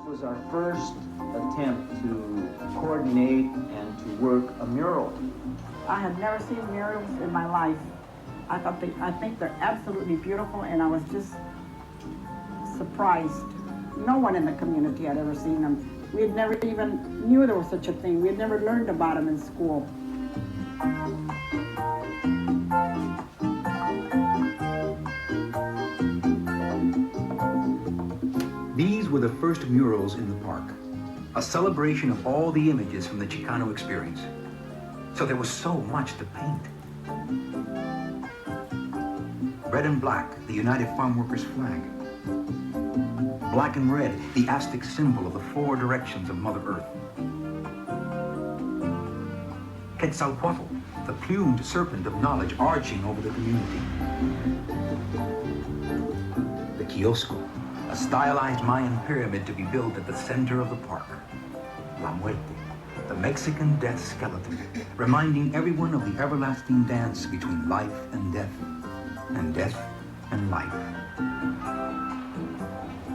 was our first attempt to coordinate and to work a mural. I had never seen murals in my life. I think they're absolutely beautiful, and I was just surprised. No one in the community had ever seen them. We had never even knew there was such a thing. We had never learned about them in school. These were the first murals in the park, a celebration of all the images from the Chicano experience. So there was so much to paint. Red and black, the United Farm Workers flag. Black and red, the Aztec symbol of the four directions of Mother Earth. Quetzalcoatl, the plumed serpent of knowledge arching over the community. The Kiosco, a stylized Mayan pyramid to be built at the center of the park. La Muerte, the Mexican death skeleton, reminding everyone of the everlasting dance between life and death and life.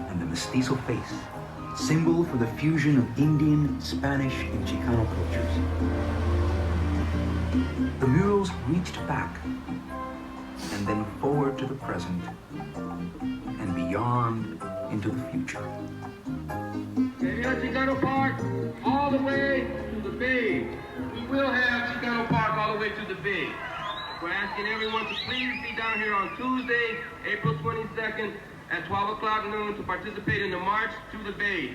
And the mestizo face, symbol for the fusion of Indian, Spanish, and Chicano cultures. The murals reached back and then forward to the present and beyond into the future. Chicano Park all the way to the bay. We will have Chicano Park all the way to the bay. We're asking everyone to please be down here on Tuesday, April 22nd at 12 o'clock noon to participate in the March to the Bay.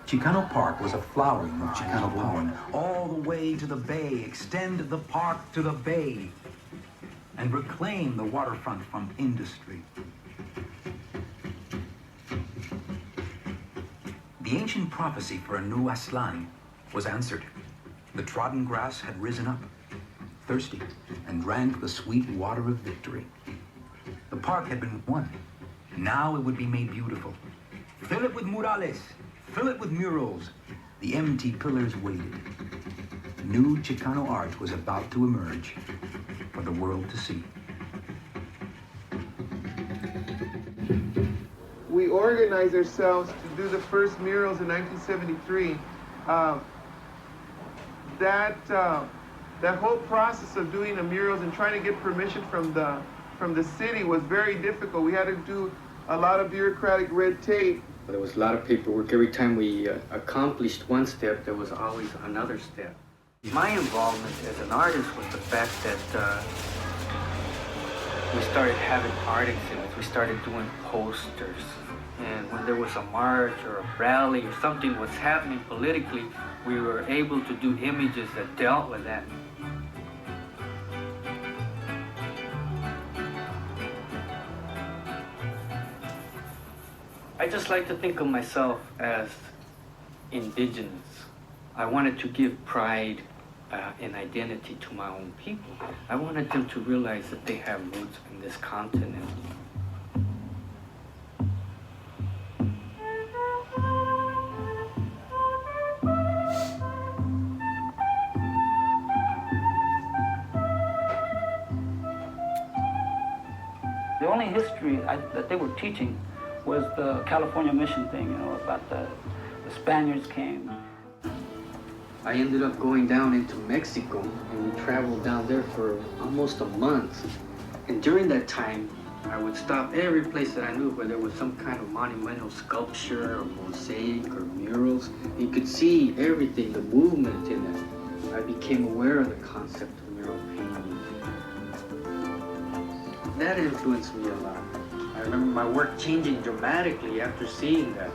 Chicano Park was a flowering of Chicano power. All the way to the bay, extend the park to the bay, and reclaim the waterfront from industry. The ancient prophecy for a new Aslan was answered. The trodden grass had risen up, thirsty, and drank the sweet water of victory. The park had been won. Now it would be made beautiful. Fill it with murales, fill it with murals. The empty pillars waited. New Chicano art was about to emerge for the world to see. We organized ourselves to do the first murals in 1973. That whole process of doing the murals and trying to get permission from the city was very difficult. We had to do a lot of bureaucratic red tape. There was a lot of paperwork. Every time we accomplished one step, there was always another step. My involvement as an artist was the fact that we started having art exhibits. We started doing posters. And when there was a march or a rally or something was happening politically, we were able to do images that dealt with that. I just like to think of myself as indigenous. I wanted to give pride and identity to my own people. I wanted them to realize that they have roots in this continent. The only history that they were teaching was the California mission thing, you know, about the Spaniards came. I ended up going down into Mexico, and we traveled down there for almost a month. And during that time, I would stop every place that I knew where there was some kind of monumental sculpture or mosaic or murals. You could see everything, the movement in it. I became aware of the concept of mural painting. That influenced me a lot. I remember my work changing dramatically after seeing that.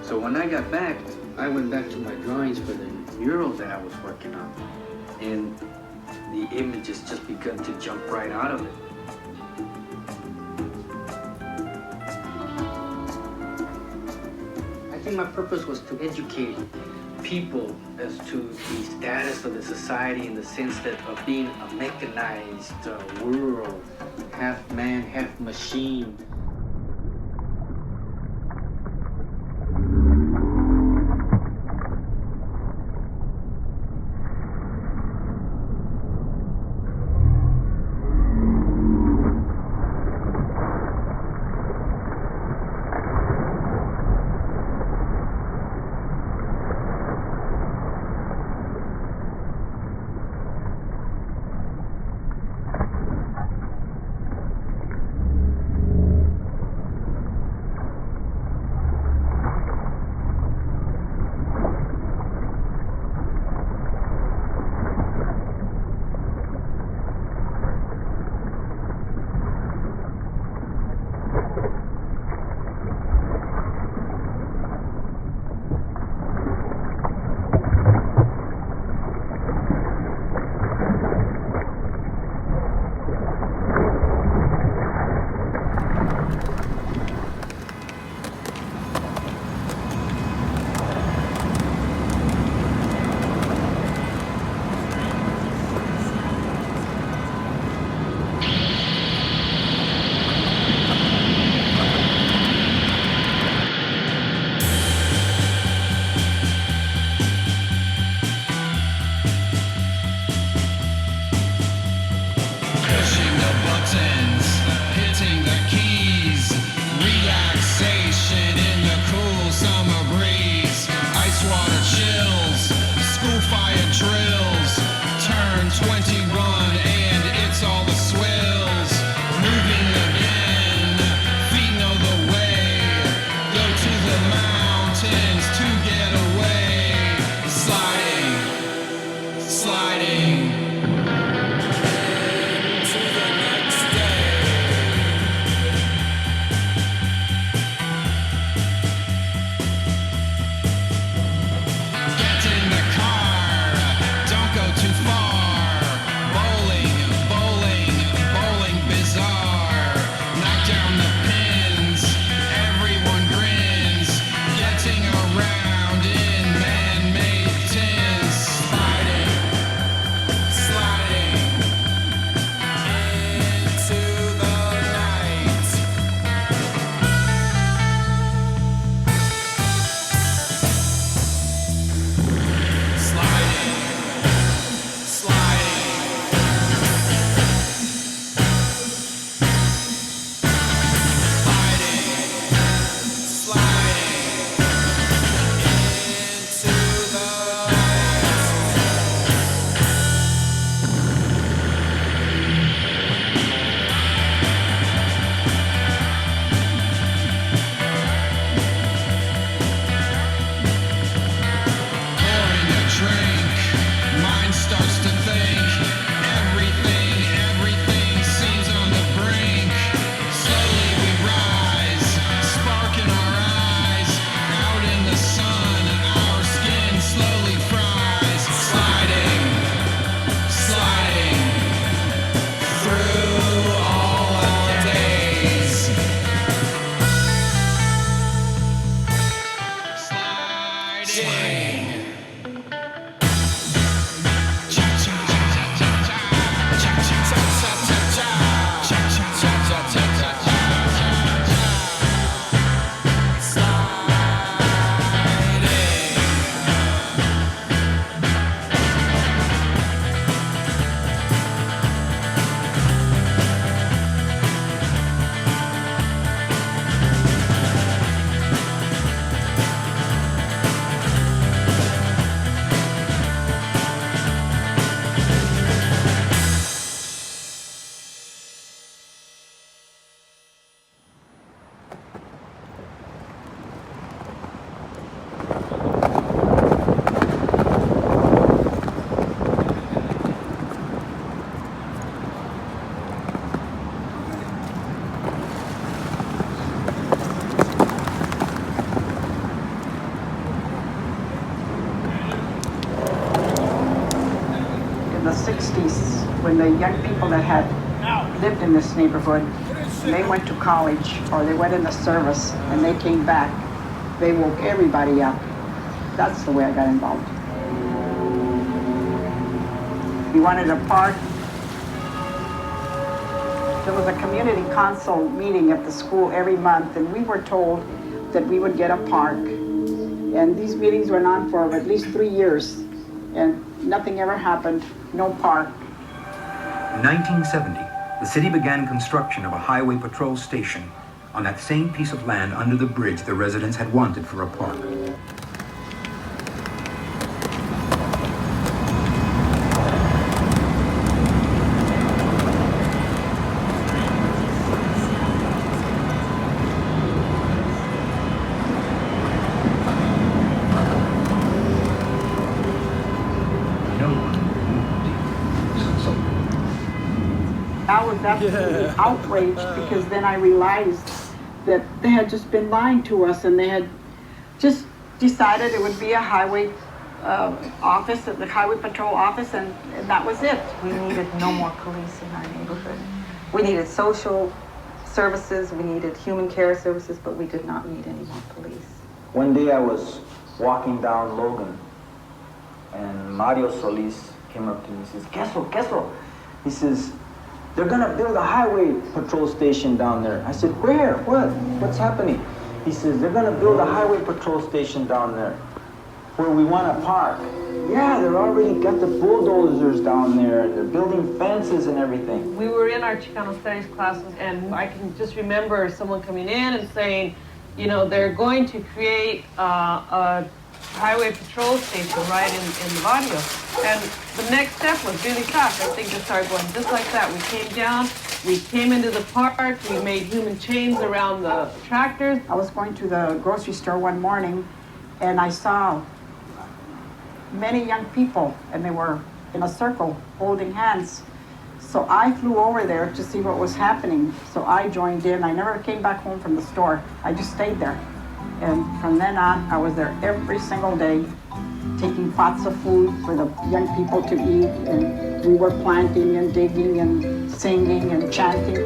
So when I got back, I went back to my drawings for the mural that I was working on. And the images just began to jump right out of it. I think my purpose was to educate people as to the status of the society in the sense that of being a mechanized world, half man, half machine. The 60s, when the young people that had lived in this neighborhood, they went to college or they went in the service and they came back, they woke everybody up. That's the way I got involved. We wanted a park. There was a community council meeting at the school every month, and we were told that we would get a park. And these meetings went on for at least 3 years, and nothing ever happened. No park. In 1970, the city began construction of a highway patrol station on that same piece of land under the bridge the residents had wanted for a park. I was absolutely outraged because then I realized that they had just been lying to us and they had just decided it would be a highway office, the highway patrol office, and that was it. We needed no more police in our neighborhood. We needed social services, we needed human care services, but we did not need any more police. One day I was walking down Logan, and Mario Solis came up to me and says, Queso. He says, they're gonna build a highway patrol station down there. I said, where? What? What's happening? He says, they're gonna build a highway patrol station down there where we want to park. Yeah, they're already got the bulldozers down there, and they're building fences and everything. We were in our Chicano studies classes, and I can just remember someone coming in and saying, you know, they're going to create a highway patrol station right in the barrio. And the next step was really fast. I think it started going just like that. We came down, we came into the park, we made human chains around the tractors. I was going to the grocery store one morning and I saw many young people and they were in a circle holding hands. So I flew over there to see what was happening. So I joined in. I never came back home from the store. I just stayed there. And from then on, I was there every single day, taking pots of food for the young people to eat. And we were planting and digging and singing and chanting.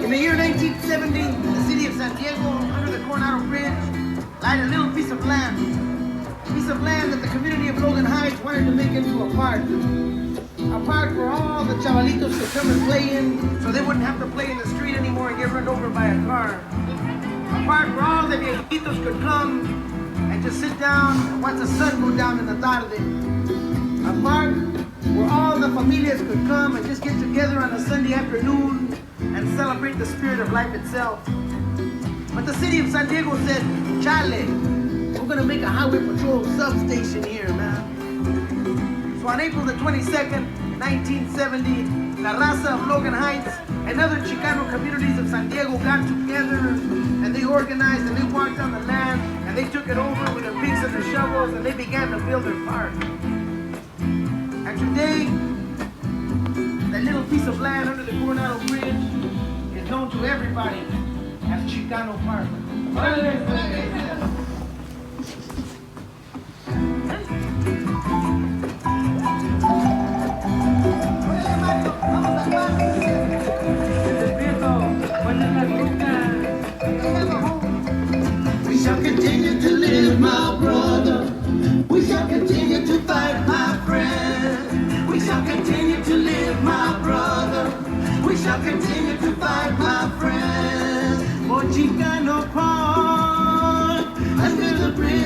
In the year 1970, the city of San Diego, under the Coronado Bridge, lied a little piece of land. A piece of land that the community of Logan Heights wanted to make into a park. A park where all the chavalitos could come and play in, so they wouldn't have to play in the street anymore and get run over by a car. A park where all the viejitos could come and just sit down and watch the sun go down in the tarde. A park where all the familias could come and just get together on a Sunday afternoon and celebrate the spirit of life itself. But the city of San Diego said, chale, we're gonna make a highway patrol substation here, man. So on April the 22nd, 1970, La Raza of Logan Heights and other Chicano communities of San Diego got together and they organized and they walked on the land and they took it over with their picks and their shovels and they began to build their park. And today, that little piece of land under the Coronado Bridge is known to everybody as Chicano Park. continue to fight, my friends. For Chicano Park, under the bridge.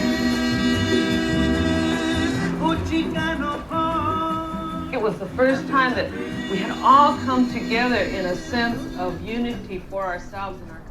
For Chicano Park. It was the first time that we had all come together in a sense of unity for ourselves and our